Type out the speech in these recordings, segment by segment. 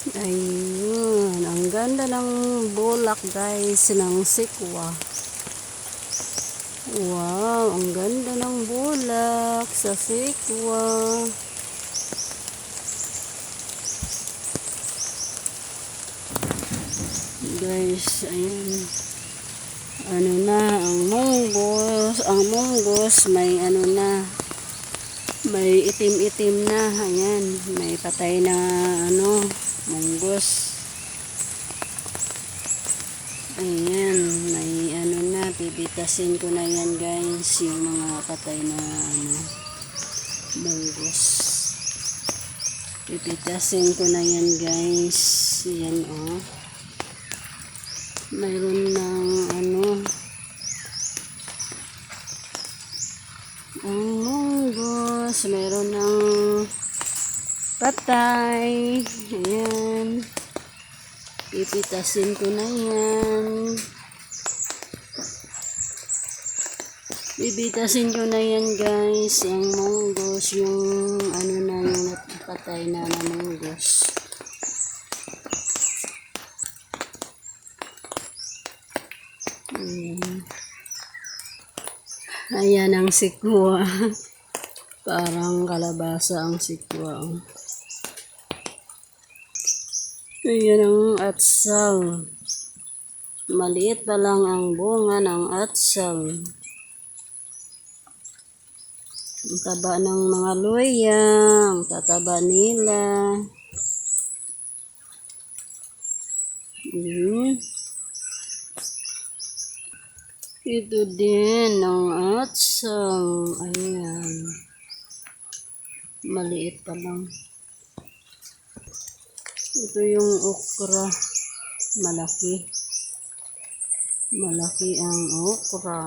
Ayun, ang ganda ng bulak guys ng sikwa. Wow, ang ganda ng bulak sa sikwa. Guys, ayun. Ano na, ang munggos may ano na, may itim-itim na. Ayan, may patay na ano, munggos. Ayan, may ano na, pipitasin ko na yan guys, yung mga patay na ano, munggos. Pipitasin ko na yan guys. Yan oh. Mayroon ng ano, ang munggos, mayroon ng patay. Ayan. Pipitasin ko na yan. Pipitasin ko na yan guys. Yung munggos, yung ano na, yung patay na munggos. Ayan ang sikwa. Parang kalabasa ang sikwa. Ayan ang atsal. Maliit pa lang ang bunga ng atsal. Ang taba ng mga luya, ang tataba nila. Ito din ang atsal. Ayan. Maliit pa lang. Ito yung okra. Malaki. Malaki ang okra.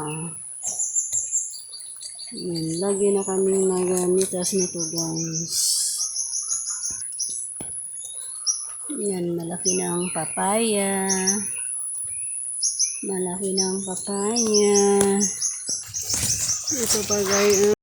Ayan. Lagi na kami nagamitas nito guys. Ayan. Malaki na ang papaya. Malaki na ang papaya. Ito pa guys.